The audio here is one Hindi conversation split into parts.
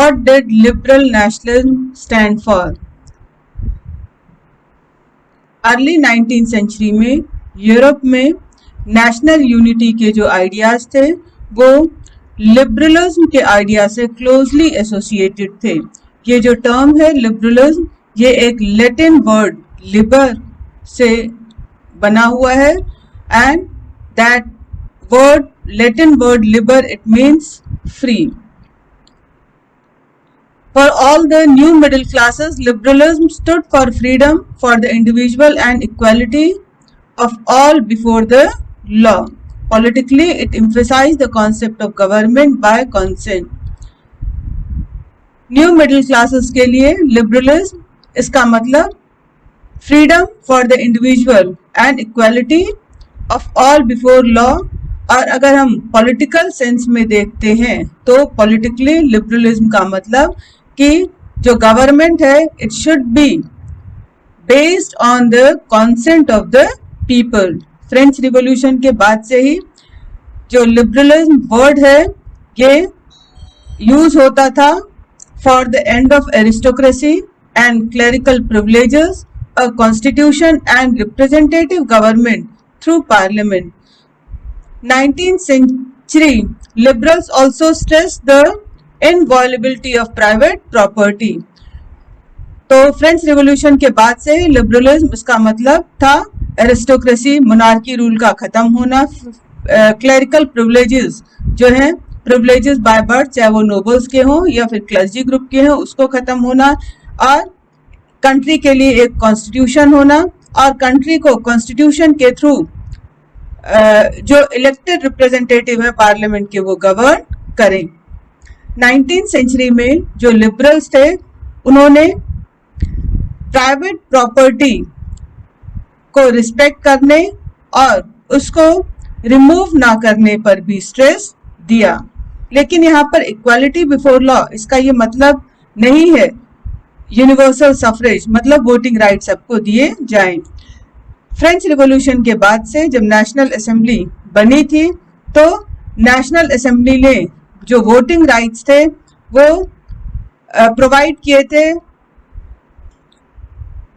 What did liberal nationalism stand for? Early 19th century में यूरोप में नेशनल यूनिटी के जो आइडियाज थे वो लिबरलिज्म के आइडिया से क्लोजली एसोसिएटेड थे। ये जो टर्म है लिबरलिज्म, ये एक लैटिन वर्ड लिबर से बना हुआ है and that word, Latin word Libre, it means free. For all the new middle classes, liberalism stood for freedom for the individual and equality of all before the law. Politically, it emphasized the concept of government by consent. New middle classes के लिए liberalism इसका मतलब freedom for the individual and equality of all before law। और अगर हम political sense में देखते हैं तो politically liberalism का मतलब कि जो गवर्नमेंट है it should be based on the consent of the people. French revolution के बाद से ही जो लिबरलिज्म वर्ड है ये यूज होता था for the end of aristocracy and clerical privileges, a constitution and representative government through parliament. 19th century liberals also stressed the inviolability of private property. तो फ्रेंच रिवॉल्यूशन के बाद से ही लिबरलिज्म इसका मतलब था एरिस्टोक्रेसी, मोनार्की रूल का खत्म होना, क्लेरिकल प्रिविलेजेस जो हैं प्रिविलेजेस बाय बर्थ, चाहे वो नोबल्स के हों या फिर क्लर्जी ग्रुप के हों, उसको खत्म होना और कंट्री के लिए एक कॉन्स्टिट्यूशन होना और कंट्री को कॉन्स्टिट्यूशन के थ्रू जो इलेक्टेड रिप्रेजेंटेटिव है पार्लियामेंट के वो गवर्न करें। 19th सेंचुरी में जो लिबरल्स थे उन्होंने प्राइवेट प्रॉपर्टी को रिस्पेक्ट करने और उसको रिमूव ना करने पर भी स्ट्रेस दिया। लेकिन यहाँ पर इक्वालिटी बिफोर लॉ इसका ये मतलब नहीं है यूनिवर्सल सफरेज, मतलब वोटिंग राइट सबको दिए जाएं। फ्रेंच रिवॉल्यूशन के बाद से जब नेशनल असेंबली बनी थी तो नेशनल असेंबली ने जो वोटिंग राइट्स थे वो प्रोवाइड किए थे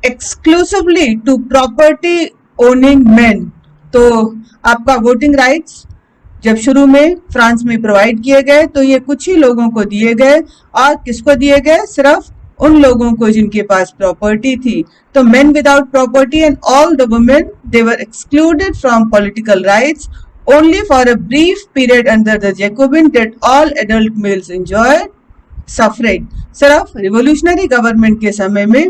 exclusively to property owning man. तो आपका वोटिंग राइट्स जब शुरू में फ्रांस में प्रोवाइड किए गए तो ये कुछ ही लोगों को दिए गए और किसको दिए गए? सिर्फ उन लोगों को जिनके पास प्रॉपर्टी थी। तो men without property and all the women, they were excluded from political rights. Only for a brief period under the Jacobin did all adult males enjoy suffrage. सिर्फ रिवोल्यूशनरी गवर्नमेंट के समय में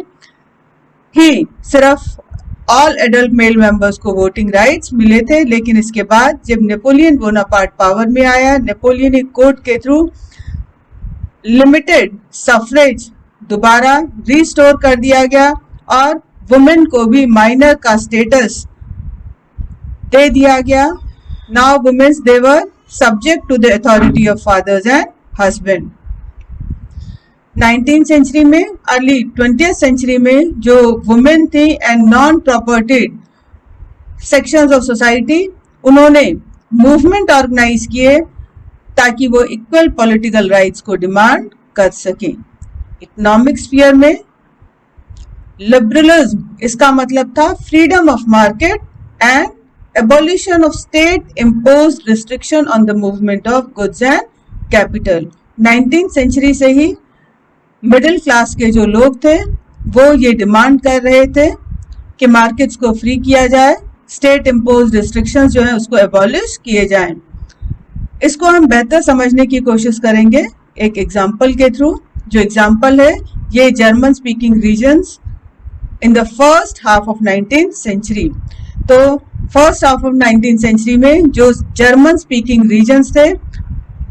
ही सिर्फ ऑल एडल्ट मेल मेंबर्स को वोटिंग राइट्स मिले थे। लेकिन इसके बाद जब नेपोलियन बोनापार्ट पावर में आया, नेपोलियनिक कोड के थ्रू लिमिटेड सफरेज दोबारा रिस्टोर कर दिया गया और वुमेन को भी माइनर का स्टेटस दे दिया गया। Now women they were subject to the authority of fathers and husband. 19th century में, अर्ली 20th सेंचुरी में जो वुमेन थी and non propertied sections of society, उन्होंने मूवमेंट ऑर्गेनाइज किए ताकि वो इक्वल पॉलिटिकल राइट्स को डिमांड कर सकें। इकोनॉमिक स्फीयर में लिबरलिज्म इसका मतलब था freedom of market and abolition of state imposed restriction on the movement of goods and capital। 19th century से ही मिडिल क्लास के जो लोग थे वो ये डिमांड कर रहे थे कि मार्केट्स को फ्री किया जाए, स्टेट इम्पोज रिस्ट्रिक्शंस जो है उसको एबॉलिश किए जाएं। इसको हम बेहतर समझने की कोशिश करेंगे एक एग्जाम्पल के थ्रू। जो एग्जाम्पल है ये German speaking regions in the first half of 19th century. तो first half of 19th century में जो जर्मन स्पीकिंग रीजन्स थे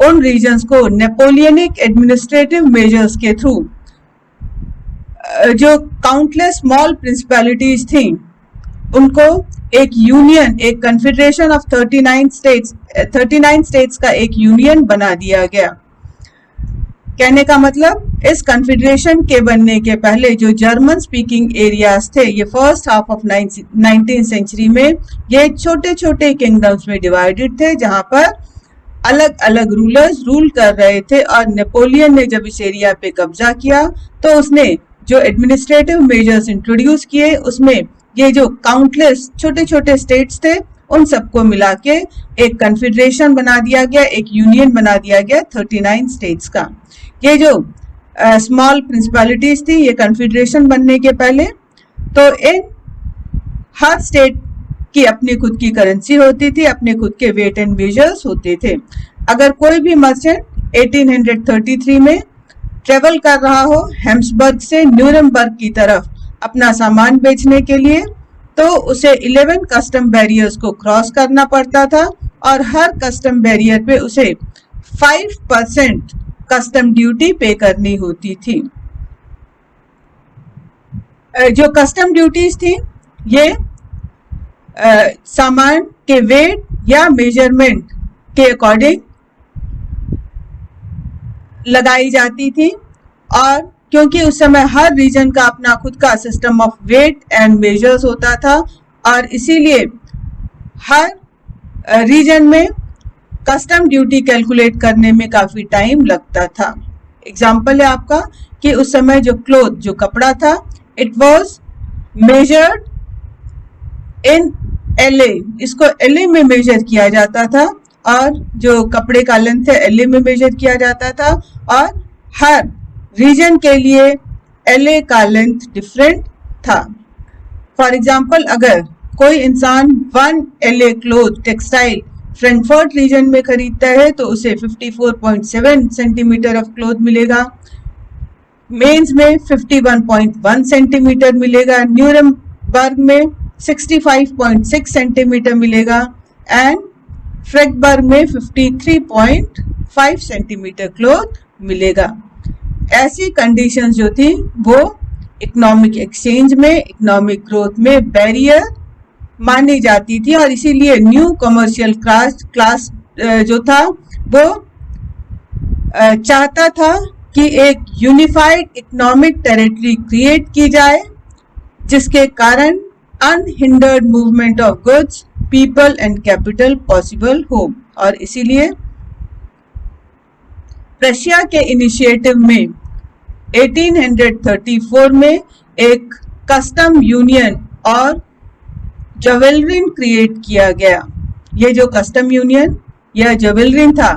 उन रीजन्स को नेपोलियनिक एडमिनिस्ट्रेटिव मेजर्स के थ्रू जो काउंटलेस स्मॉल प्रिंसिपैलिटीज थी उनको एक यूनियन, एक कन्फेडरेशन ऑफ 39 स्टेट्स का एक यूनियन बना दिया गया। कहने का मतलब इस कन्फेडरेशन के बनने के पहले जो जर्मन स्पीकिंग एरियाज थे ये first half of 19th century में ये छोटे छोटे किंगडम्स में डिवाइडेड थे, जहां पर अलग अलग रूलर्स रूल कर रहे थे और नेपोलियन ने जब इस एरिया पे कब्जा किया तो उसने जो एडमिनिस्ट्रेटिव मेजर्स इंट्रोड्यूस किए उसमें ये जो काउंटलेस छोटे छोटे स्टेट्स थे उन सबको मिला के एक कन्फेडरेशन बना दिया गया, एक यूनियन बना दिया गया 39 स्टेट्स का। ये जो स्मॉल प्रिंसिपैलिटीज थी ये कन्फेडरेशन बनने के पहले, तो इन हर स्टेट की अपनी खुद की करेंसी होती थी, अपने खुद के वेट एंड मेजर्स होते थे। अगर कोई भी मर्चेंट 1833 में ट्रेवल कर रहा हो हेम्सबर्ग से न्यूरमबर्ग की तरफ अपना सामान बेचने के लिए, तो उसे 11 कस्टम बैरियर्स को क्रॉस करना पड़ता था और हर कस्टम बैरियर पे उसे 5% कस्टम ड्यूटी पे करनी होती थी। जो कस्टम ड्यूटीज थी ये सामान के वेट या मेजरमेंट के अकॉर्डिंग लगाई जाती थी और क्योंकि उस समय हर रीजन का अपना खुद का system of weight and measures होता था और इसीलिए हर रीजन में कस्टम ड्यूटी कैलकुलेट करने में काफ़ी टाइम लगता था। एग्जाम्पल है आपका कि उस समय जो क्लोथ जो कपड़ा था it was measured in LA, इसको LA में मेजर किया जाता था और जो कपड़े का लेंथ है LA में मेजर किया जाता था और हर रीजन के लिए LA का लेंथ डिफरेंट था। फॉर एग्जाम्पल अगर कोई इंसान 1 LA cloth textile Frankfurt region में खरीदता है तो उसे 54.7 सेंटीमीटर ऑफ क्लोथ मिलेगा, मेंस में 51.1 सेंटीमीटर मिलेगा, न्यूरमबर्ग में 65.6 सेंटीमीटर मिलेगा एंड फ्रैंकफर्ट में 53.5 सेंटीमीटर क्लोथ मिलेगा। ऐसी कंडीशंस जो थी वो इकोनॉमिक एक्सचेंज में, इकोनॉमिक ग्रोथ में बैरियर मानी जाती थी और इसीलिए न्यू कमर्शियल क्लास जो था वो चाहता था कि एक यूनिफाइड इकोनॉमिक टेरिटरी क्रिएट की जाए जिसके कारण unhindered movement of goods, people and capital possible हो। और इसीलिए रशिया के इनिशिएटिव में 1834 में एक कस्टम यूनियन और जवेलरिन क्रिएट किया गया। ये जो कस्टम यूनियन या जवेलरिन था,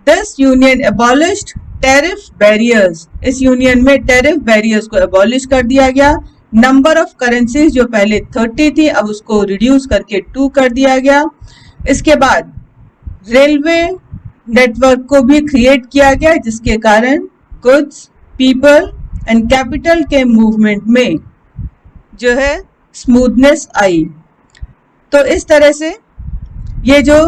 this union abolished tariff barriers, इस यूनियन में टैरिफ बैरियर्स को एबॉलिश कर दिया गया। नंबर ऑफ करेंसीज जो पहले 30 थी अब उसको रिड्यूस करके 2 कर दिया गया। इसके बाद रेलवे नेटवर्क को भी क्रिएट किया गया जिसके कारण गुड्स, पीपल एंड कैपिटल के मूवमेंट में जो है स्मूथनेस आई। तो इस तरह से ये जो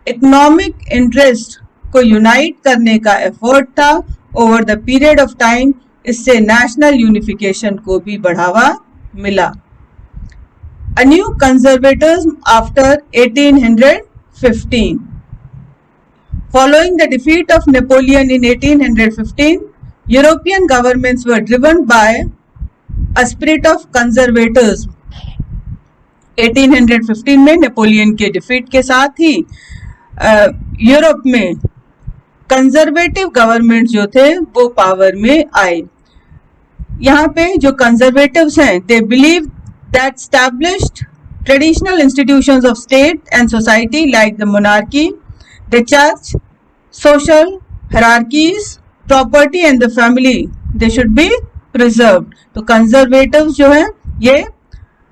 इकोनॉमिक इंटरेस्ट को यूनाइट करने का एफर्ट था over the period of time, इससे नेशनल यूनिफिकेशन को भी बढ़ावा मिला। A new conservatism after 1815। Following the defeat of Napoleon in 1815, European governments were driven by a spirit of conservatism. 1815 में नेपोलियन के डिफीट के साथ ही यूरोप में कंजर्वेटिव गवर्नमेंट जो थे वो पावर में आए। यहाँ पे जो कंजर्वेटिव्स हैं they believe that established traditional institutions of state and society like the monarchy, the church, social hierarchies, property and the family, they should be preserved। तो कंजर्वेटिव्स जो है ये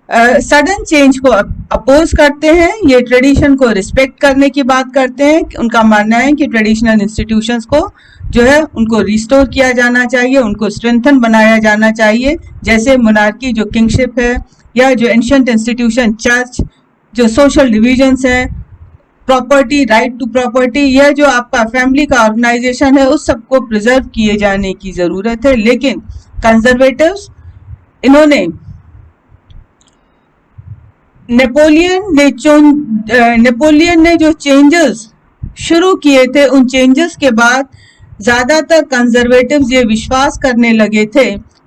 सडन चेंज को अपोज करते हैं, ये ट्रेडिशन को रिस्पेक्ट करने की बात करते हैं। उनका मानना है कि ट्रेडिशनल इंस्टीट्यूशंस को जो है उनको रिस्टोर किया जाना चाहिए, उनको स्ट्रेंथन बनाया जाना चाहिए, जैसे मोनार्की जो किंगशिप है या जो एंशिएंट इंस्टीट्यूशन चर्च, जो सोशल डिविजन्स हैं, प्रॉपर्टी, राइट टू प्रॉपर्टी, यह जो आपका फैमिली का ऑर्गेनाइजेशन है उस सबको प्रिजर्व किए जाने की ज़रूरत है। लेकिन कंजर्वेटिव्स इन्होंने नेपोलियन ने जो चेंजेस शुरू किए थे उन चेंजेस के बाद ज़्यादातर कंजर्वेटिव्स ये विश्वास करने लगे थे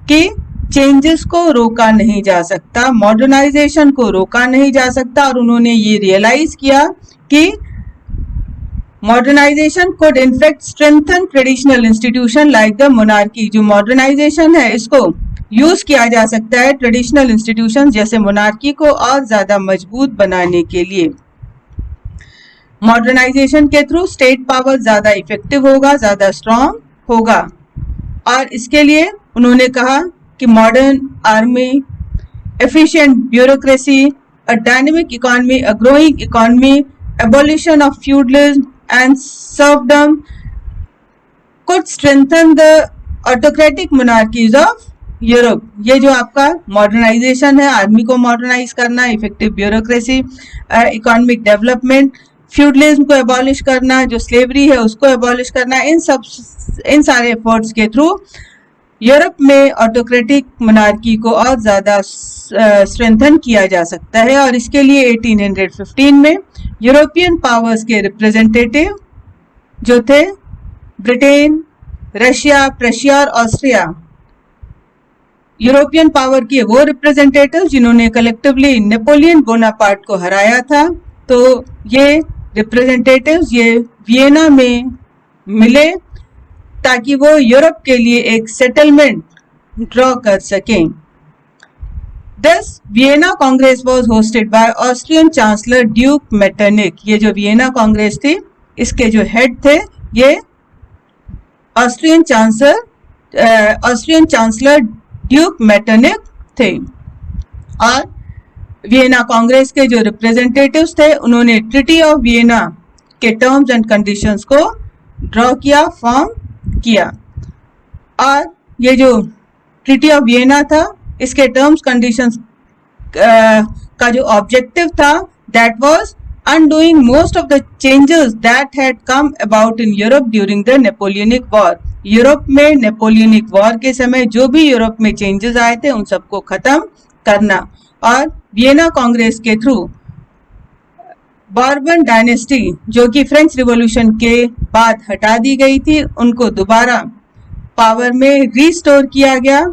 कि चेंजेस को रोका नहीं जा सकता, मॉडर्नाइजेशन को रोका नहीं जा सकता और उन्होंने ये रियलाइज किया कि modernisation could in fact strengthen traditional institution like the monarchy. जो मॉडर्नाइजेशन है इसको यूज किया जा सकता है ट्रेडिशनल इंस्टीट्यूशन जैसे मोनार्की को और ज्यादा मजबूत बनाने के लिए। मॉडर्नाइजेशन के थ्रू स्टेट पावर ज्यादा इफेक्टिव होगा, ज्यादा स्ट्रांग होगा, और इसके लिए उन्होंने कहा कि modern army, efficient bureaucracy, a dynamic economy, a growing economy, abolition of feudalism and serfdom could strengthen the autocratic monarchies of Europe. ये जो आपका मॉडर्नाइजेशन है, आर्मी को मॉडर्नाइज करना, effective bureaucracy, economic development, feudalism को एबॉलिश करना, जो स्लेवरी है उसको एबॉलिश करना, इन सारे एफर्ट्स के थ्रू यूरोप में ऑटोक्रेटिक मोनार्की को और ज़्यादा स्ट्रेंथन किया जा सकता है। और इसके लिए 1815 में यूरोपियन पावर्स के रिप्रेजेंटेटिव जो थे ब्रिटेन, रशिया, प्रशिया और ऑस्ट्रिया, यूरोपियन पावर के वो रिप्रेजेंटेटिव जिन्होंने कलेक्टिवली नेपोलियन बोनापार्ट को हराया था, तो ये रिप्रेजेंटेटिव्स ये वियना में मिले ताकि वो यूरोप के लिए एक सेटलमेंट ड्रॉ कर सकें। This Vienna Congress was hosted by Austrian chancellor Duke Metternich. ये जो वियना कांग्रेस थी इसके जो हेड थे ये ऑस्ट्रियन चांसलर ड्यूक मेटरनिक थे, और वियना कांग्रेस के जो रिप्रेजेंटेटिव्स थे उन्होंने ट्रीटी ऑफ वियना के टर्म्स एंड कंडीशंस को ड्रॉ किया, फॉर्म किया। और ये जो ट्रीटी ऑफ वियना था इसके टर्म्स कंडीशंस का जो ऑब्जेक्टिव था that was undoing most of the changes that had come about in Europe during the Napoleonic War. Europe में नेपोलियनिक वॉर के समय जो भी यूरोप में चेंजेस आए थे उन सबको खत्म करना, और वियना कांग्रेस के थ्रू बॉर्बन डायनेस्टी जो कि फ्रेंच रिवॉल्यूशन के बाद हटा दी गई थी उनको दोबारा पावर में रिस्टोर किया गया।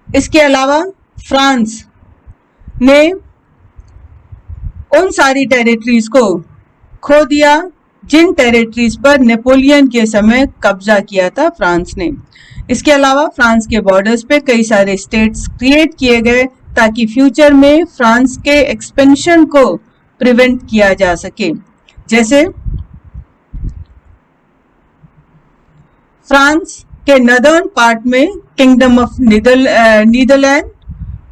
इसके अलावा फ्रांस ने उन सारी टेरिटरीज को खो दिया जिन टेरिटरीज पर नेपोलियन के समय कब्जा किया था फ्रांस ने। इसके अलावा फ्रांस के बॉर्डर्स पे कई सारे स्टेट्स क्रिएट किए गए ताकि फ्यूचर में फ्रांस के एक्सपेंशन को प्रिवेंट किया जा सके। जैसे फ्रांस के नदर्न पार्ट में kingdom of Netherland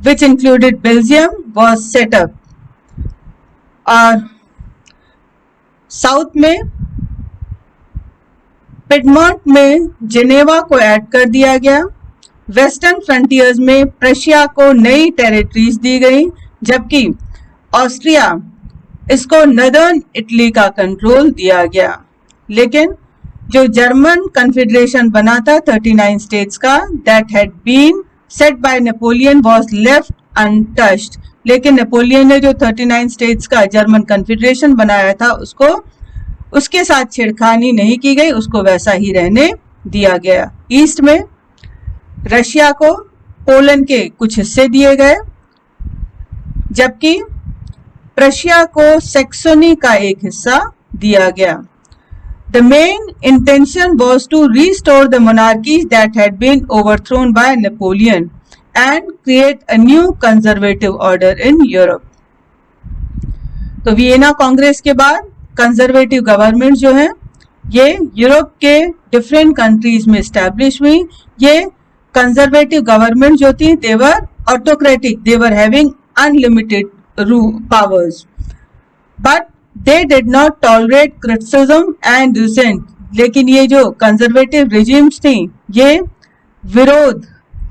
which included Belgium was set up, और साउथ में पिडमॉन्ट में जेनेवा को ऐड कर दिया गया। वेस्टर्न फ्रंटियर्स में प्रशिया को नई टेरिटरीज दी गई, जबकि ऑस्ट्रिया इसको नदर्न इटली का कंट्रोल दिया गया। लेकिन जो जर्मन कन्फेडरेशन बना था 39 स्टेट्स का that had been set by Napoleon was left untouched. लेकिन नेपोलियन ने जो 39 स्टेट्स का जर्मन कन्फेडरेशन बनाया था उसके साथ छेड़खानी नहीं की गई, उसको वैसा ही रहने दिया गया। ईस्ट में रशिया को पोलैंड के कुछ हिस्से दिए गए, जबकि प्रशिया को सैक्सोनी का एक हिस्सा दिया गया। The main intention was to restore the monarchies that had been overthrown by Napoleon and create a new conservative order in Europe. तो वियना कांग्रेस के बाद कंजर्वेटिव गवर्नमेंट जो है ये यूरोप के डिफरेंट कंट्रीज में स्टैब्लिश हुई। ये कंजर्वेटिव गवर्नमेंट जो थी they were autocratic, they were having unlimited powers, but they did not tolerate criticism and dissent. लेकिन ये जो कंजर्वेटिव रिजिम्स थी ये विरोध,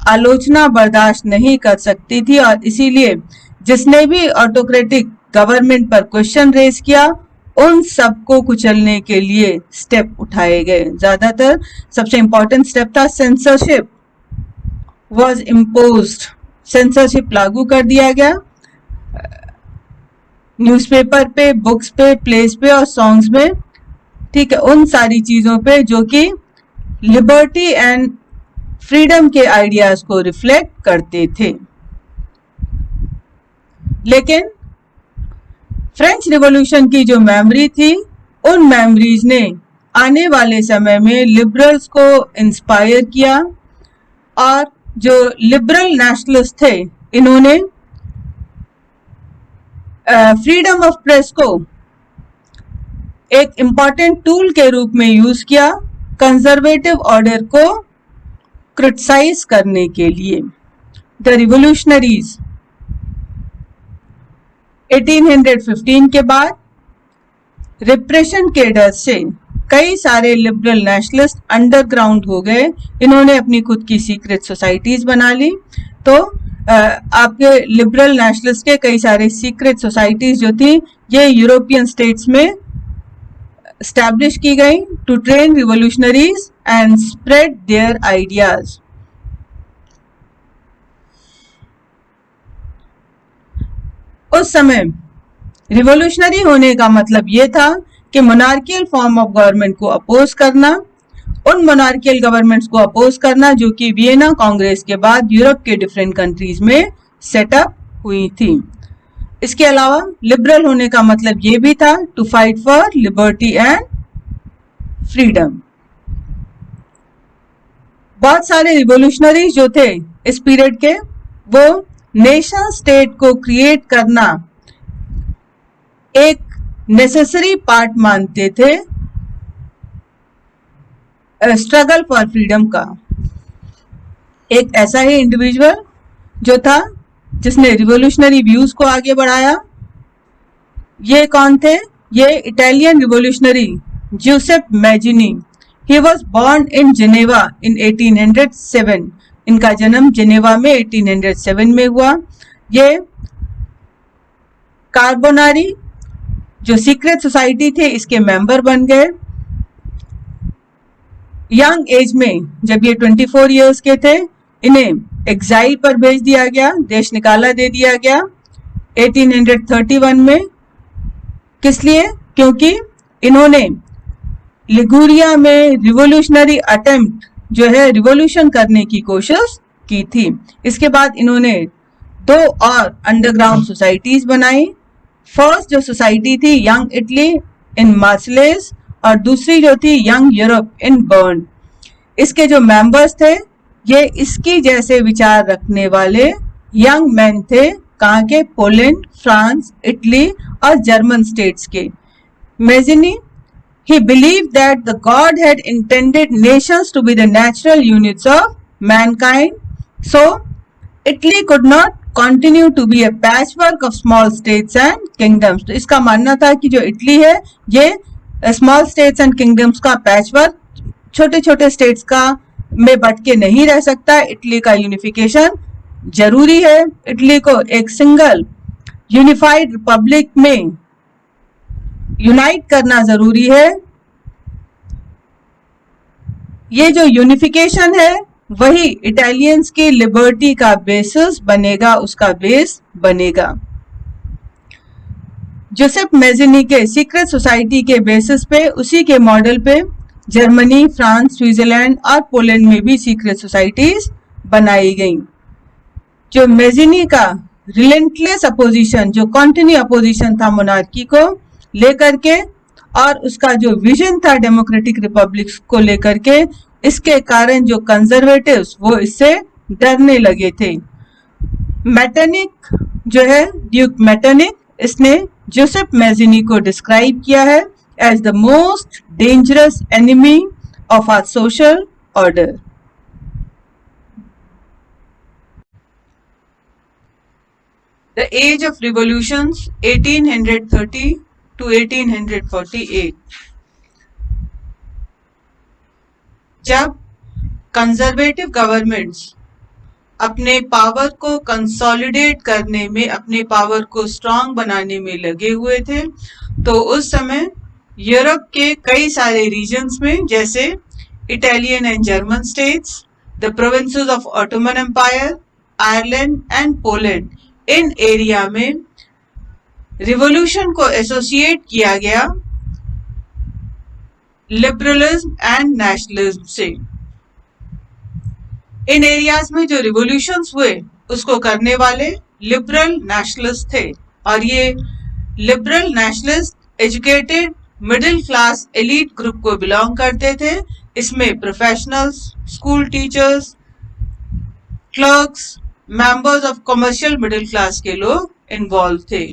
आलोचना बर्दाश्त नहीं कर सकती थी, और इसीलिए जिसने भी ऑटोक्रेटिक गवर्नमेंट पर क्वेश्चन रेज किया उन सबको कुचलने के लिए स्टेप उठाए गए। ज्यादातर सबसे इंपॉर्टेंट स्टेप था सेंसरशिप वाज इम्पोज्ड, सेंसरशिप लागू कर दिया गया न्यूज़पेपर पे, बुक्स पे, प्लेस पे और सॉन्ग्स में, ठीक है, उन सारी चीजों पे जो कि लिबर्टी एंड फ्रीडम के आइडियाज को रिफ्लेक्ट करते थे। लेकिन फ्रेंच रिवॉल्यूशन की जो मेमोरी थी उन मेमोरीज ने आने वाले समय में लिबरल्स को इंस्पायर किया और जो लिबरल नेशनलिस्ट थे इन्होंने फ्रीडम ऑफ प्रेस को एक इम्पॉर्टेंट टूल के रूप में यूज किया कंजर्वेटिव ऑर्डर को क्रिटिसाइज करने के लिए। द रिवोल्यूशनरीज 1815 के बाद रिप्रेशन के डर से कई सारे लिबरल नेशनलिस्ट अंडरग्राउंड हो गए। इन्होंने अपनी खुद की सीक्रेट सोसाइटीज बना ली। तो आपके लिबरल नेशनलिस्ट के कई सारे सीक्रेट सोसाइटीज जो थी ये यूरोपियन स्टेट्स में एस्टैब्लिश की गई to train revolutionaries and spread their ideas. उस समय रिवोल्यूशनरी होने का मतलब ये था कि मोनार्कियल फॉर्म ऑफ गवर्नमेंट को अपोज करना, उन मोनार्कियल गवर्नमेंट्स को अपोज करना जो कि वियना कांग्रेस के बाद यूरोप के डिफरेंट कंट्रीज में सेटअप हुई थी। इसके अलावा लिबरल होने का मतलब ये भी था to fight for liberty and freedom. बहुत सारे रिवोल्यूशनरी जो थे इस पीरियड के वो नेशन स्टेट को क्रिएट करना एक नेसेसरी पार्ट मानते थे स्ट्रगल फॉर फ्रीडम का। एक ऐसा ही इंडिविजुअल जो था जिसने रिवोल्यूशनरी व्यूज को आगे बढ़ाया, ये कौन थे? ये Italian revolutionary Giuseppe Mazzini. He was born in Geneva in 1807। इनका जन्म जिनेवा में 1807 में हुआ। ये कार्बोनारी जो सीक्रेट सोसाइटी थे इसके मेंबर बन गए। यंग एज में जब ये 24 इयर्स के थे इन्हें एग्जाइल पर भेज दिया गया, देश निकाला दे दिया गया 1831 में। किस लिए? क्योंकि इन्होंने लिगुरिया में रिवोल्यूशनरी अटेम्प्ट जो है रिवोल्यूशन करने की कोशिश की थी। इसके बाद इन्होंने 2 और अंडरग्राउंड सोसाइटीज बनाई। फर्स्ट जो सोसाइटी थी यंग इटली इन मार्सेलेस और दूसरी जो थी यंग यूरोप इन बर्न। इसके जो मेंबर्स थे ये इसकी जैसे विचार रखने वाले यंग मैन थे। कहाँ के? पोलैंड, फ्रांस, इटली और जर्मन स्टेट्स के। Mazzini he believed that the God had intended nations to be the natural units of mankind, so Italy could not continue to be a patchwork of small states and kingdoms। तो इसका मानना था कि जो इटली है ये स्मॉल स्टेट्स एंड किंगडम्स का पैचवर्क, छोटे छोटे स्टेट्स का में बट के नहीं रह सकता। इटली का यूनिफिकेशन जरूरी है। इटली को एक सिंगल यूनिफाइड रिपब्लिक में यूनाइट करना जरूरी है। ये जो यूनिफिकेशन है वही इटालियंस की लिबर्टी का बेसिस बनेगा, उसका बेस बनेगा। जोसेफ मेजिनी के सीक्रेट सोसाइटी के बेसिस पे, उसी के मॉडल पे जर्मनी, फ्रांस, स्विट्जरलैंड और पोलैंड में भी सीक्रेट सोसाइटीज बनाई गई। जो मेजिनी का रिलेंटलेस अपोजिशन, जो कॉन्टिन्यू अपोजिशन था मोनार्की को लेकर के और उसका जो विजन था डेमोक्रेटिक रिपब्लिक को लेकर के, इसके कारण जो कंजर्वेटिव्स वो इससे डरने लगे थे। मैटरनिक जो है ड्यूक मैटरनिक, इसने जोसेफ मेजिनी को डिस्क्राइब किया है as the most dangerous enemy of our social order. The age of revolutions 1830 to 1848। जब कंजर्वेटिव गवर्नमेंट्स अपने पावर को कंसोलिडेट करने में, अपने पावर को स्ट्रांग बनाने में लगे हुए थे, तो उस समय यूरोप के कई सारे रीजन्स में जैसे Italian and German states, the provinces of Ottoman empire, Ireland and Poland, इन एरिया में रिवॉल्यूशन को एसोसिएट किया गया लिबरलिज्म एंड नेशनलिज्म से। इन एरियाज में जो रिवॉल्यूशंस हुए उसको करने वाले लिबरल नेशनलिस्ट थे और ये liberal nationalist educated middle class elite group को बिलोंग करते थे। इसमें professionals, school teachers, clerks, members of commercial middle class के लोग इन्वॉल्व थे।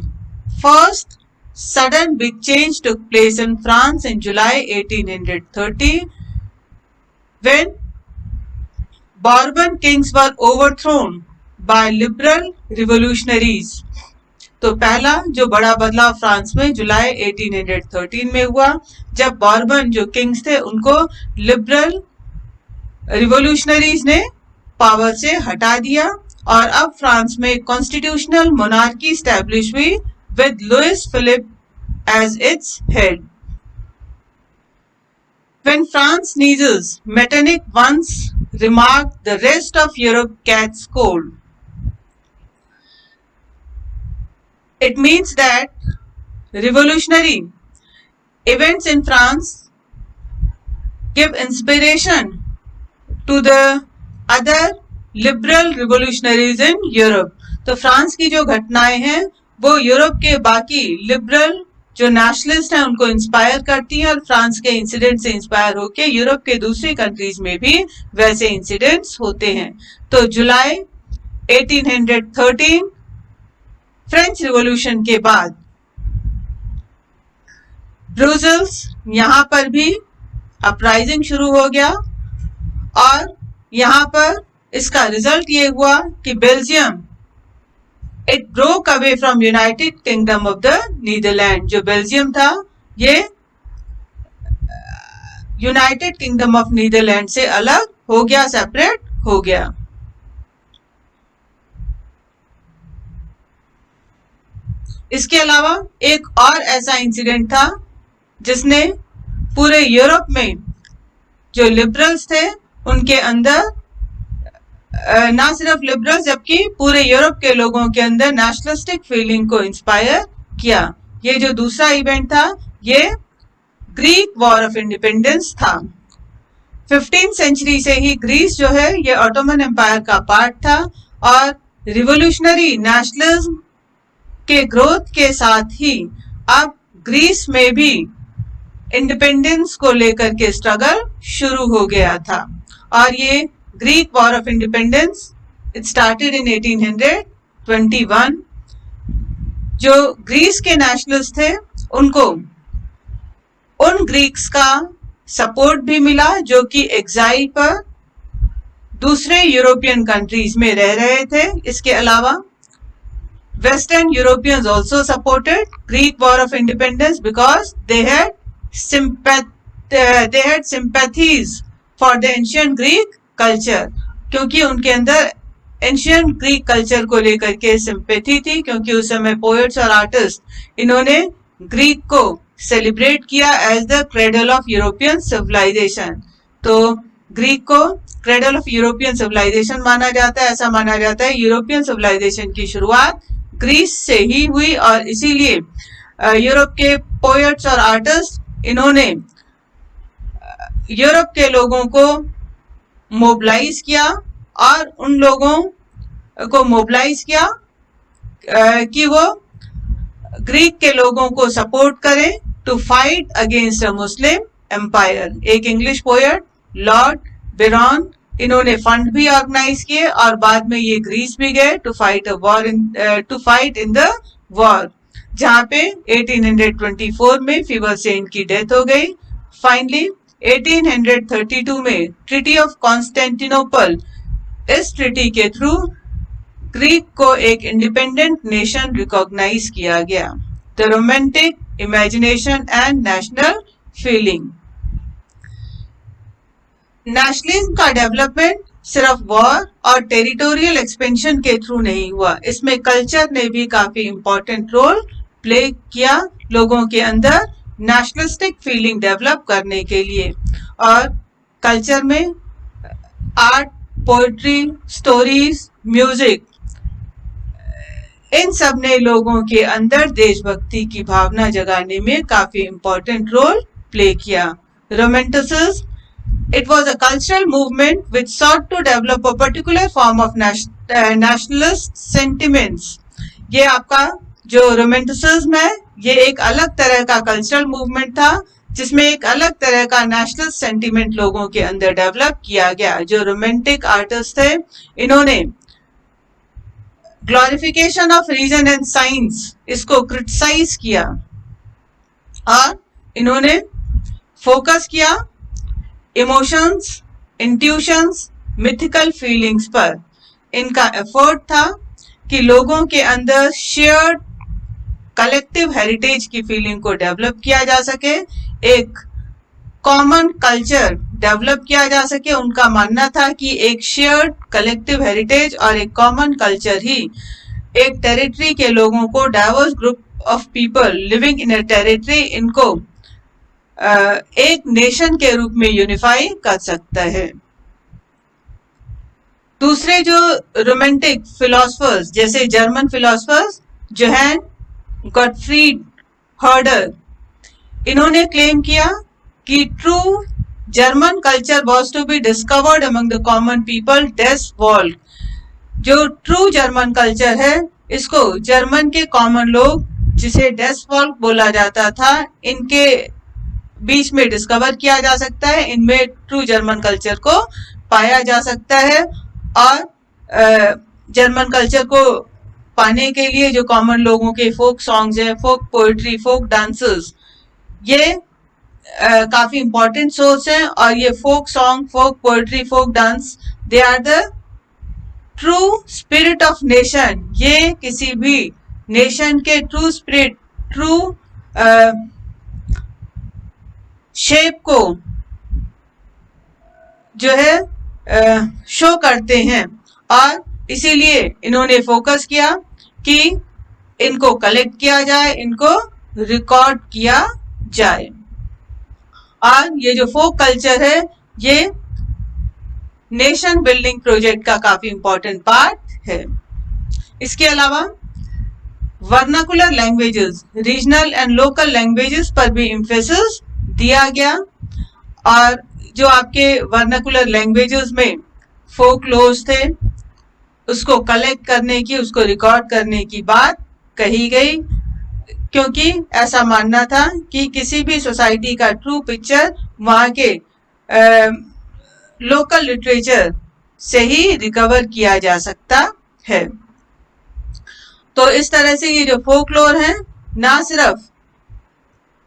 First sudden big change took place in France in July 1830 when Bourbon kings were overthrown by liberal revolutionaries। तो पहला जो बड़ा बदलाव फ्रांस में जुलाई 1813 में हुआ जब बॉर्बन जो किंग्स थे उनको लिबरल रिवोल्यूशनरीज ने पावर से हटा दिया और अब फ्रांस में कॉन्स्टिट्यूशनल मोनार्की स्टैब्लिश हुई with Louis Philippe as its head। When France sneezes, Metternich once remarked, the rest of Europe catches cold। It means that revolutionary events in France give inspiration to the other liberal revolutionaries in Europe। तो फ्रांस की जो घटनाएं हैं वो यूरोप के बाकी लिबरल जो नेशनलिस्ट हैं उनको इंस्पायर करती हैं और फ्रांस के इंसिडेंट से इंस्पायर होकर यूरोप के दूसरी कंट्रीज में भी वैसे इंसिडेंट्स होते हैं। तो जुलाई 1813 फ्रेंच रिवॉल्यूशन के बाद ब्रुसेल्स यहाँ पर भी अपराइजिंग शुरू हो गया और यहाँ पर इसका रिजल्ट ये हुआ कि Belgium it broke away from United Kingdom of the Netherland. जो बेल्जियम था ये यूनाइटेड किंगडम ऑफ नीदरलैंड से अलग हो गया, सेपरेट हो गया। इसके अलावा एक और ऐसा इंसिडेंट था जिसने पूरे यूरोप में जो लिबरल्स थे उनके अंदर ना सिर्फ लिबरल्स जबकि पूरे यूरोप के लोगों के अंदर नेशनलिस्टिक फीलिंग को इंस्पायर किया। ये जो दूसरा इवेंट था ये ग्रीक वॉर ऑफ इंडिपेंडेंस था। 15th सेंचुरी से ही ग्रीस जो है ये ऑटोमन एम्पायर का पार्ट था और रिवोल्यूशनरी नेशनलिज्म के ग्रोथ के साथ ही अब ग्रीस में भी इंडिपेंडेंस को लेकर के स्ट्रगल शुरू हो गया था और ये Greek war of independence it started in 1821। जो ग्रीस के नेशनलिस्ट थे उनको उन ग्रीक्स का सपोर्ट भी मिला जो कि एग्जाइल पर दूसरे यूरोपियन कंट्रीज में रह रहे थे। इसके अलावा western Europeans also supported Greek war of independence because they had sympathies for the ancient Greek culture, क्योंकि उनके अंदर एंशियंट ग्रीक कल्चर को लेकर के सिंपैथी थी क्योंकि उस समय पोएट्स और आर्टिस्ट इन्होंने ग्रीक को सेलिब्रेट किया as the cradle of European civilisation. तो ग्रीक को क्रेडल ऑफ यूरोपियन सिविलाइजेशन माना जाता है। ऐसा माना जाता है यूरोपियन सिविलाइजेशन की शुरुआत ग्रीस से ही हुई और इसीलिए यूरोप के पोएट्स और आर्टिस्ट इन्होंने यूरोप के लोगों को मोबिलाइज किया और उन लोगों को मोबिलाइज किया कि वो ग्रीक के लोगों को सपोर्ट करें to fight against a Muslim empire. एक इंग्लिश पोएट लॉर्ड बिरॉन इन्होंने फंड भी ऑर्गेनाइज किए और बाद में ये ग्रीस भी गए to fight in the war, जहां पे 1824 में फीवर से इनकी डेथ हो गई। फाइनली 1832 में ट्रीटी ऑफ कॉन्स्टेंटिनोपल, इस ट्रीटी के थ्रू ग्रीक को एक इंडिपेंडेंट नेशन रिकॉग्नाइज किया गया। The romantic imagination and national feeling. Nationalism का डेवलपमेंट सिर्फ वॉर और टेरिटोरियल एक्सपेंशन के थ्रू नहीं हुआ, इसमें कल्चर ने भी काफी इंपॉर्टेंट रोल प्ले किया लोगों के अंदर नेशनलिस्टिक फीलिंग डेवलप करने के लिए। और कल्चर में आर्ट, पोएट्री, स्टोरीज, म्यूजिक, इन सब ने लोगों के अंदर देशभक्ति की भावना जगाने में काफी इंपॉर्टेंट रोल प्ले किया। Romanticism, it was a cultural movement which sought to develop a particular form of nationalist sentiments। ये आपका जो रोमांटिसिज्म है ये एक अलग तरह का कल्चरल मूवमेंट था जिसमें एक अलग तरह का नेशनल सेंटिमेंट लोगों के अंदर डेवलप किया गया। जो रोमांटिक आर्टिस्ट थे, इन्होंने glorification of reason and science इसको क्रिटिसाइज किया और इन्होंने फोकस किया इमोशंस, इंट्यूशंस, मिथिकल फीलिंग्स पर। इनका एफर्ट था कि लोगों के अंदर शेयर्ड कलेक्टिव हेरिटेज की फीलिंग को डेवलप किया जा सके, एक कॉमन कल्चर डेवलप किया जा सके। उनका मानना था कि एक शेयर्ड कलेक्टिव हेरिटेज और एक कॉमन कल्चर ही एक टेरिटरी के लोगों को, diverse group of people living in a territory, इनको एक नेशन के रूप में यूनिफाई कर सकता है। दूसरे जो रोमांटिक फिलोसफर्स जैसे German philosophers Johann Gottfried Herder, इन्होंने क्लेम किया कि true German culture was to be discovered among the common people das volk. जो ट्रू जर्मन कल्चर है इसको जर्मन के कॉमन लोग, जिसे डेस वॉल्ड बोला जाता था, इनके बीच में डिस्कवर किया जा सकता है। इनमें ट्रू जर्मन कल्चर को पाया जा सकता है और जर्मन कल्चर को पाने के लिए जो कॉमन लोगों के फोक सॉन्ग्स हैं, फोक पोएट्री, फोक डांसेस, ये काफी इंपॉर्टेंट सोर्स हैं। और ये folk song, folk poetry, folk dance, they are the true spirit of nation. ये किसी भी नेशन के ट्रू स्पिरिट, ट्रू शेप को जो है शो करते हैं। और इसीलिए इन्होंने फोकस किया कि इनको कलेक्ट किया जाए, इनको रिकॉर्ड किया जाए। और ये जो फोक कल्चर है ये नेशन बिल्डिंग प्रोजेक्ट का काफी इंपॉर्टेंट पार्ट है। इसके अलावा vernacular languages, regional and local languages पर भी एम्फेसिस दिया गया। और जो आपके वर्नाकुलर लैंग्वेजेस में फोकलोर्स थे उसको कलेक्ट करने की, उसको रिकॉर्ड करने की बात कही गई, क्योंकि ऐसा मानना था कि किसी भी सोसाइटी का ट्रू पिक्चर वहाँ के लोकल लिटरेचर से ही रिकवर किया जा सकता है। तो इस तरह से ये जो फोकलोर हैं ना सिर्फ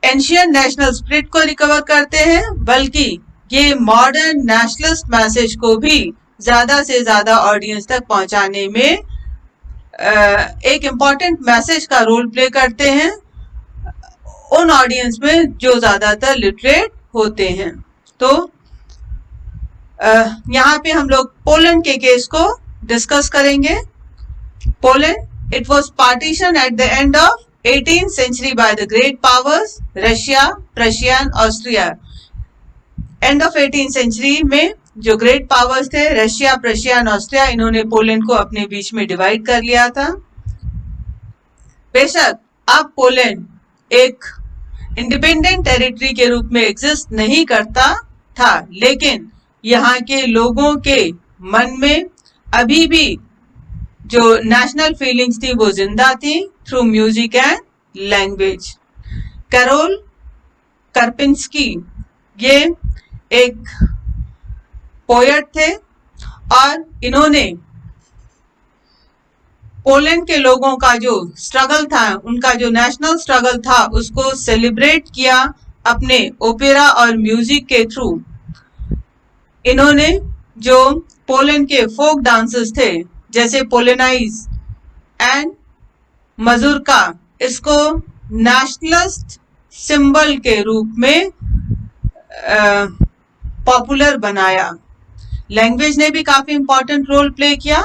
एंशियंट नेशनल स्पिरिट को रिकवर करते हैं, बल्कि ये मॉडर्न नेशनलिस्ट मैसेज को भी ज्यादा से ज्यादा ऑडियंस तक पहुंचाने में एक इम्पॉर्टेंट मैसेज का रोल प्ले करते हैं उन ऑडियंस में जो ज्यादातर लिटरेट होते हैं। तो यहाँ पे हम लोग पोलैंड के केस को डिस्कस करेंगे। Poland, it was partition at the end of 18th century by the great powers Russia, Prussia and Austria. End of 18th century में जो ग्रेट पावर्स थे रशिया, प्रशिया एंड ऑस्ट्रिया, इन्होंने पोलैंड को अपने बीच में डिवाइड कर लिया था। बेशक अब पोलैंड एक इंडिपेंडेंट टेरिटरी के रूप में एग्जिस्ट नहीं करता था, लेकिन यहाँ के लोगों के मन में अभी भी जो नेशनल फीलिंग्स थी वो जिंदा थी through music and language. Karol Kurpinski ये एक पोएट थे और इन्होंने पोलैंड के लोगों का जो स्ट्रगल था, उनका जो नेशनल स्ट्रगल था, उसको सेलिब्रेट किया अपने ओपेरा और म्यूजिक के थ्रू। इन्होंने जो पोलैंड के फोक डांसेस थे जैसे पोलेनाइज एंड मजूरका, इसको नेशनलिस्ट सिंबल के रूप में पॉपुलर बनाया। लैंग्वेज ने भी काफी इंपॉर्टेंट रोल प्ले किया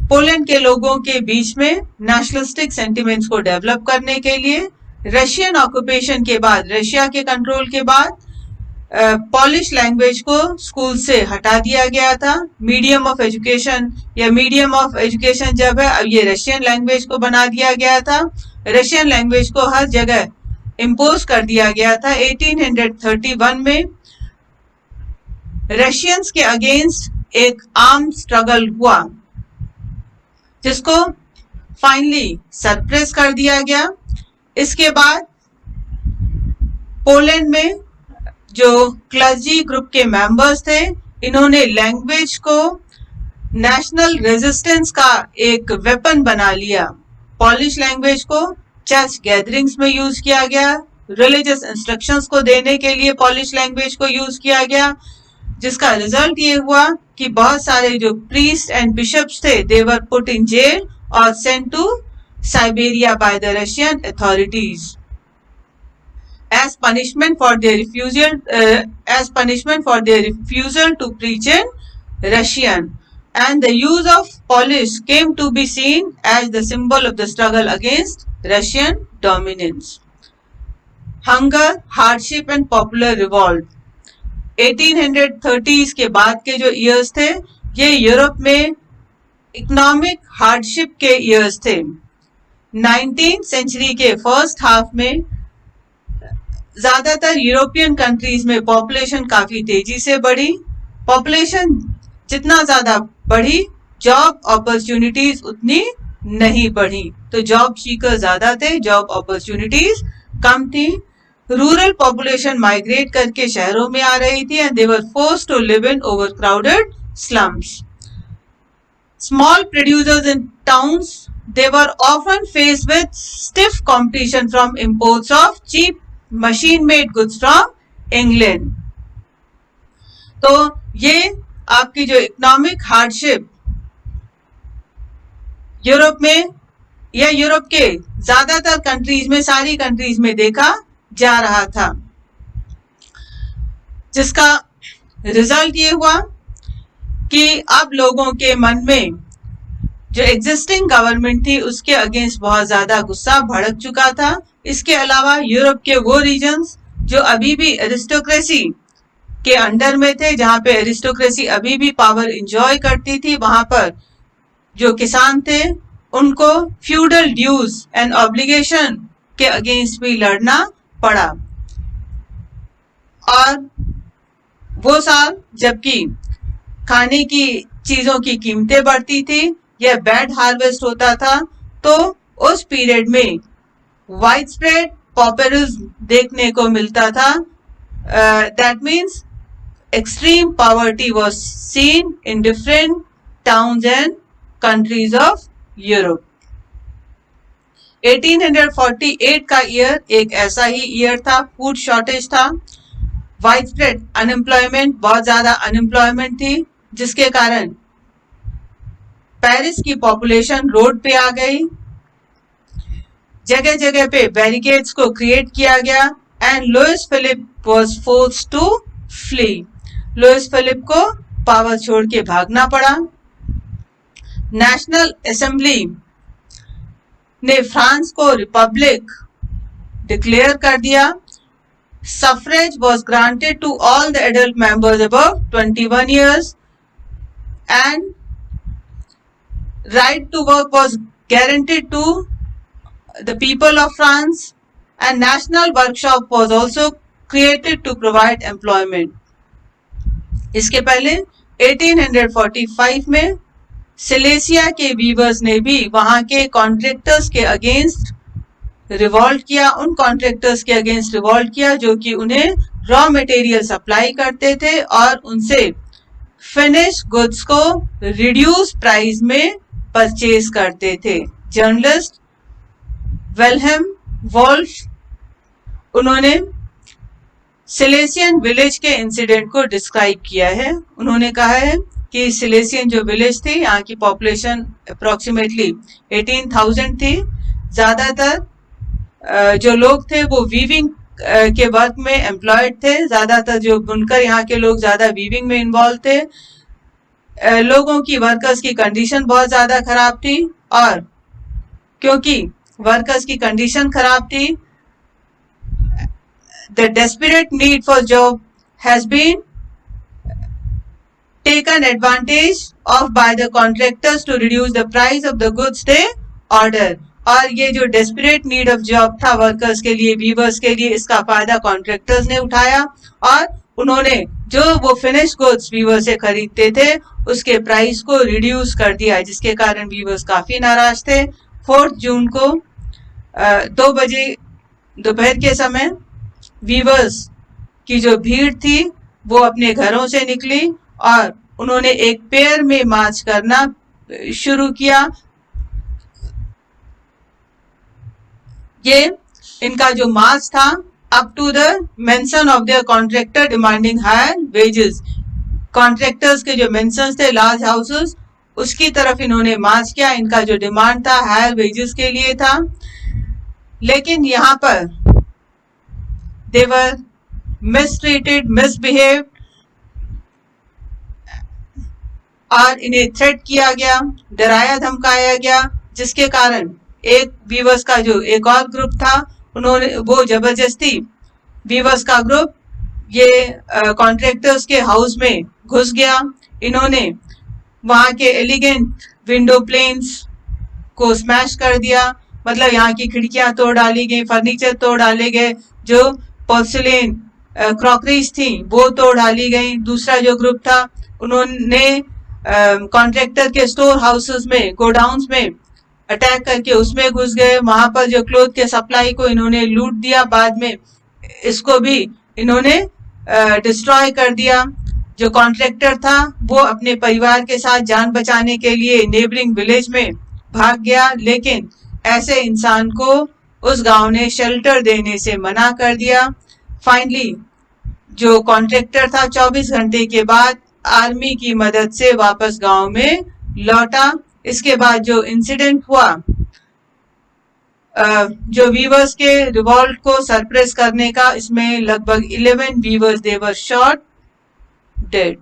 पोलैंड के लोगों के बीच में नेशनलिस्टिक सेंटिमेंट्स को डेवलप करने के लिए। रशियन ऑक्यूपेशन के बाद, रशिया के कंट्रोल के बाद पॉलिश लैंग्वेज को स्कूल से हटा दिया गया था। मीडियम ऑफ एजुकेशन या मीडियम ऑफ एजुकेशन जब है, अब ये रशियन लैंग्वेज को बना दिया गया था। रशियन लैंग्वेज को हर जगह इम्पोज कर दिया गया था। 1831 में रशियंस के अगेंस्ट एक आर्म स्ट्रगल हुआ जिसको फाइनली सरप्रेस कर दिया गया। इसके बाद पोलैंड में जो क्लर्जी ग्रुप के मेंबर्स थे, इन्होंने लैंग्वेज को नेशनल रेजिस्टेंस का एक वेपन बना लिया। पॉलिश लैंग्वेज को चर्च गैदरिंग्स में यूज किया गया, रिलीजियस इंस्ट्रक्शंस को देने के लिए पॉलिश लैंग्वेज को यूज किया गया, जिसका रिजल्ट ये हुआ कि बहुत सारे जो प्रीस्ट एंड बिशप्स थे, they were put in jail और sent to Siberia by the Russian authorities as punishment for their refusal to preach in Russian, and the use of Polish came to be seen as the symbol of the struggle against Russian dominance. Hunger, hardship and popular revolt. 1830s के बाद के जो years थे, ये यूरोप में इकोनॉमिक हार्डशिप के years थे। 19th century के फर्स्ट हाफ में ज्यादातर यूरोपियन कंट्रीज में पॉपुलेशन काफी तेजी से बढ़ी। पॉपुलेशन जितना ज्यादा बढ़ी, जॉब अपॉर्चुनिटीज उतनी नहीं बढ़ी, तो जॉब सीकर ज्यादा थे, जॉब अपॉर्चुनिटीज कम थी। रूरल पॉपुलेशन माइग्रेट करके शहरों में आ रही थी and they were forced to live in overcrowded slums. Small producers in towns, they were often faced with stiff competition from imports of cheap machine-made goods from England. तो ये आपकी जो इकोनॉमिक हार्डशिप यूरोप में या यूरोप के ज्यादातर कंट्रीज में, सारी कंट्रीज में देखा जा रहा था, जिसका रिजल्ट ये हुआ कि अब लोगों के मन में जो एग्जिस्टिंग गवर्नमेंट थी उसके अगेंस्ट बहुत ज्यादा गुस्सा भड़क चुका था। इसके अलावा यूरोप के वो रीजन्स जो अभी भी एरिस्टोक्रेसी के अंडर में थे, जहां पे एरिस्टोक्रेसी अभी भी पावर एंजॉय करती थी, वहां पर जो किसान थे उनको फ्यूडल ड्यूज एंड ऑब्लिगेशन के अगेंस्ट भी लड़ना पड़ा। और वो साल जबकि खाने की चीजों की कीमतें बढ़ती थी या बैड हार्वेस्ट होता था, तो उस पीरियड में वाइड स्प्रेड पॉपुलिज्म देखने को मिलता था। That means extreme poverty was seen in different towns and countries of Europe. 1848 का ईयर एक ऐसा ही ईयर था, फूड शॉर्टेज था, वाइड स्प्रेड अनएम्प्लॉयमेंट, बहुत ज्यादा अनएम्प्लॉयमेंट थी, जिसके कारण पेरिस की पॉपुलेशन रोड पे आ गई। जगह जगह पे बैरिकेड्स को क्रिएट किया गया and Louis Philippe was forced to flee. Louis Philippe को पावर छोड़ के भागना पड़ा। नेशनल असेंबली ने फ्रांस को रिपब्लिक डिक्लेयर कर दिया। Suffrage was granted to all the adult members above 21 years and right to work was guaranteed to the people of France, and national workshop was also created to provide employment. इसके पहले 1845 में सिलेसिया के वीवर्स ने भी वहां के कॉन्ट्रैक्टर्स के अगेंस्ट रिवॉल्ट किया, उन कॉन्ट्रैक्टर्स के अगेंस्ट रिवॉल्ट किया जो कि उन्हें रॉ मटेरियल सप्लाई करते थे और उनसे फिनिश गुड्स को रिड्यूस प्राइस में परचेज करते थे। जर्नलिस्ट वेलहेम वॉल्फ, उन्होंने सिलेसियन विलेज के इंसिडेंट को डिस्क्राइब किया है। उन्होंने कहा है कि सिलेसियन जो विलेज थी, यहाँ की पॉपुलेशन अप्रोक्सीमेटली 18,000 थी। ज्यादातर जो लोग थे वो वीविंग के वर्क में एम्प्लॉयड थे, ज्यादातर जो बुनकर यहाँ के लोग ज्यादा वीविंग में इन्वॉल्व थे। लोगों की, वर्कर्स की कंडीशन बहुत ज्यादा खराब थी और क्योंकि वर्कर्स की कंडीशन खराब थी, the desperate need for job has been taken advantage of by the contractors to reduce the price of the goods they order. और ये जो डेस्परेट नीड ऑफ जॉब था वर्कर्स के लिए, वीवर्स के लिए, इसका फायदा कॉन्ट्रैक्टर्स ने उठाया और उन्होंने जो वो फिनिश गुड्स वीवर से खरीदते थे उसके प्राइस को रिड्यूस कर दिया, जिसके कारण वीवर्स काफी नाराज थे। 4 जून को 2 बजे दोपहर के समय वीवर्स की जो भीड़ थी वो अपने घरों से निकली और उन्होंने एक पेयर में मार्च करना शुरू किया। ये इनका जो मार्च था up to the mansion of their contractor demanding higher wages, contractors के जो मेंशन थे लार्ज हाउसेस उसकी तरफ इन्होंने मार्च किया। इनका जो डिमांड था हायर वेजेस के लिए था, लेकिन यहाँ पर देवर मिसट्रीटेड, मिसबिहेव्ड और इन्हें थ्रेट किया गया, डराया धमकाया गया, जिसके कारण एक वीवर्स का जो एक और ग्रुप था उन्होंने वो जबरदस्ती वीवर्स का ग्रुप ये कॉन्ट्रैक्टर्स के हाउस में घुस गया। इन्होंने वहां के एलिगेंट विंडो प्लेन्स को स्मैश कर दिया, मतलब यहाँ की खिड़कियां तोड़ डाली गई, फर्नीचर तोड़ डाले गए, जो पोर्सिलेन क्रॉकरीज थी वो तोड़ डाली गई। दूसरा जो ग्रुप था उन्होंने कॉन्ट्रैक्टर के स्टोर हाउसेस में, गोडाउन्स में अटैक करके उसमें घुस गए। वहां पर जो क्लोथ के सप्लाई को इन्होंने लूट दिया, बाद में इसको भी इन्होंने डिस्ट्रॉय कर दिया। जो कॉन्ट्रैक्टर था वो अपने परिवार के साथ जान बचाने के लिए नेबरिंग विलेज में भाग गया, लेकिन ऐसे इंसान को उस गांव ने शेल्टर देने से मना कर दिया। फाइनली जो कॉन्ट्रैक्टर था 24 घंटे के बाद आर्मी की मदद से वापस गांव में लौटा। इसके बाद जो इंसिडेंट हुआ, जो वीवर्स के रिवॉल्ट को सरप्रेस करने का, इसमें लगभग 11 वीवर्स दे वर शॉट डेड।